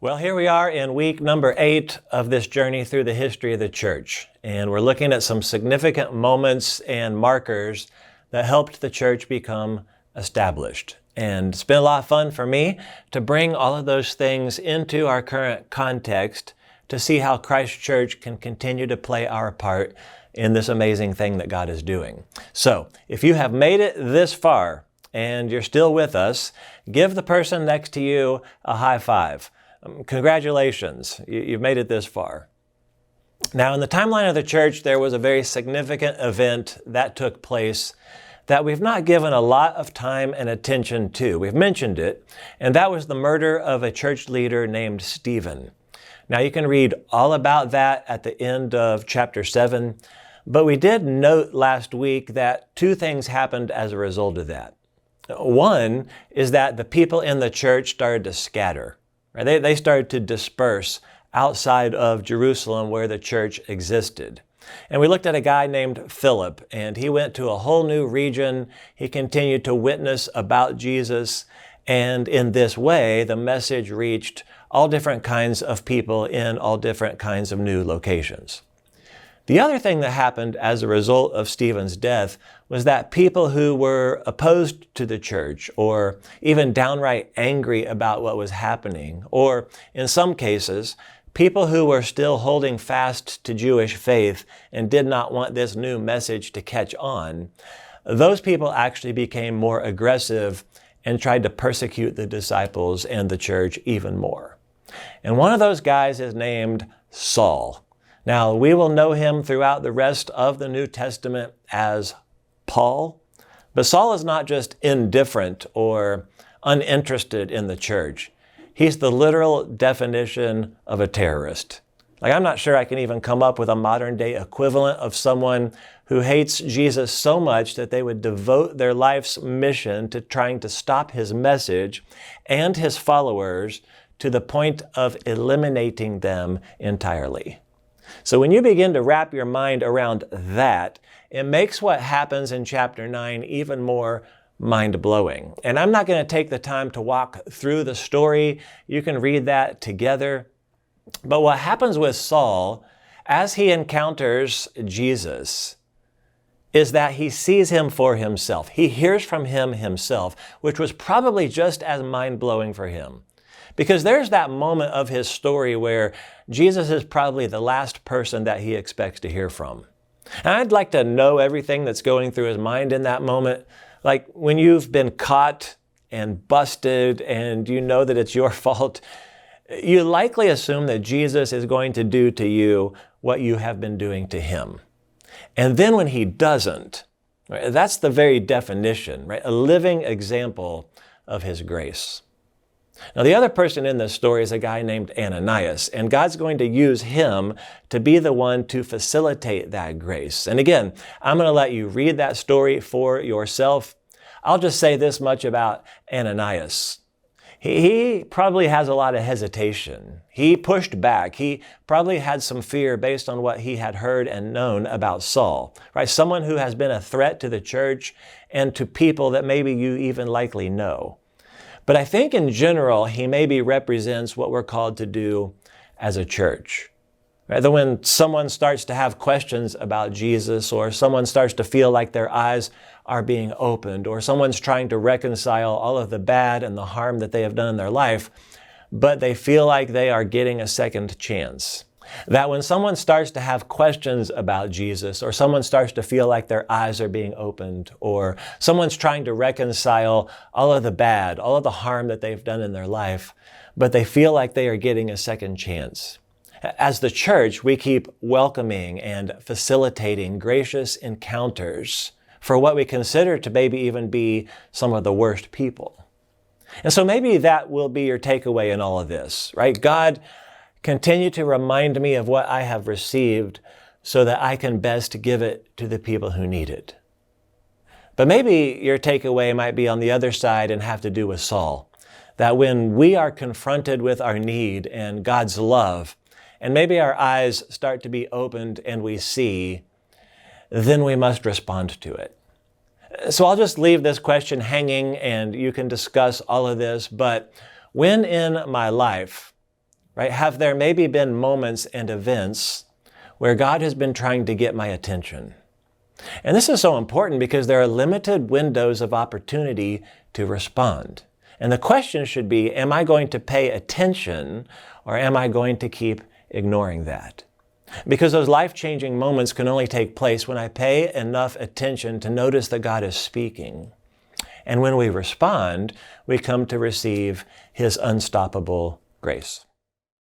Well, here we are in week number 8 of this journey through the history of the church. And we're looking at some significant moments and markers that helped the church become established. And it's been a lot of fun for me to bring all of those things into our current context to see how Christ Church can continue to play our part in this amazing thing that God is doing. So, if you have made it this far and you're still with us, give the person next to you a high five. Congratulations, you've made it this far. Now, in the timeline of the church, there was a very significant event that took place that we've not given a lot of time and attention to. We've mentioned it, and that was the murder of a church leader named Stephen. Now, you can read all about that at the end of chapter 7, but we did note last week that 2 things happened as a result of that. One is that the people in the church started to scatter. Right? They started to disperse outside of Jerusalem where the church existed. And we looked at a guy named Philip, and he went to a whole new region. He continued to witness about Jesus, and in this way, the message reached all different kinds of people in all different kinds of new locations. The other thing that happened as a result of Stephen's death was that people who were opposed to the church or even downright angry about what was happening, or in some cases, people who were still holding fast to Jewish faith and did not want this new message to catch on, those people actually became more aggressive and tried to persecute the disciples and the church even more. And one of those guys is named Saul. Now, we will know him throughout the rest of the New Testament as Paul, but Saul is not just indifferent or uninterested in the church. He's the literal definition of a terrorist. I'm not sure I can even come up with a modern day equivalent of someone who hates Jesus so much that they would devote their life's mission to trying to stop his message and his followers to the point of eliminating them entirely. So when you begin to wrap your mind around that, it makes what happens in chapter 9 even more mind-blowing. And I'm not going to take the time to walk through the story. You can read that together. But what happens with Saul, as he encounters Jesus, is that he sees him for himself. He hears from him himself, which was probably just as mind-blowing for him. Because there's that moment of his story where Jesus is probably the last person that he expects to hear from. And I'd like to know everything that's going through his mind in that moment. Like when you've been caught and busted and you know that it's your fault, you likely assume that Jesus is going to do to you what you have been doing to him. And then when he doesn't, right, that's the very definition, right? A living example of his grace. Now, the other person in this story is a guy named Ananias, and God's going to use him to be the one to facilitate that grace. And again, I'm going to let you read that story for yourself. I'll just say this much about Ananias. He probably has a lot of hesitation. He pushed back. He probably had some fear based on what he had heard and known about Saul, right? Someone who has been a threat to the church and to people that maybe you even likely know. But I think in general, he maybe represents what we're called to do as a church. Right? That when someone starts to have questions about Jesus, or someone starts to feel like their eyes are being opened, or someone's trying to reconcile all of the bad and the harm that they have done in their life, but they feel like they are getting a second chance. That when someone starts to have questions about Jesus, or someone starts to feel like their eyes are being opened, or someone's trying to reconcile all of the bad, all of the harm that they've done in their life, but they feel like they are getting a second chance. As the church, we keep welcoming and facilitating gracious encounters for what we consider to maybe even be some of the worst people. And so maybe that will be your takeaway in all of this, right? God, continue to remind me of what I have received so that I can best give it to the people who need it. But maybe your takeaway might be on the other side and have to do with Saul. That when we are confronted with our need and God's love, and maybe our eyes start to be opened and we see, then we must respond to it. So I'll just leave this question hanging and you can discuss all of this, but when in my life right? Have there maybe been moments and events where God has been trying to get my attention? And this is so important because there are limited windows of opportunity to respond. And the question should be, am I going to pay attention or am I going to keep ignoring that? Because those life-changing moments can only take place when I pay enough attention to notice that God is speaking. And when we respond, we come to receive His unstoppable grace.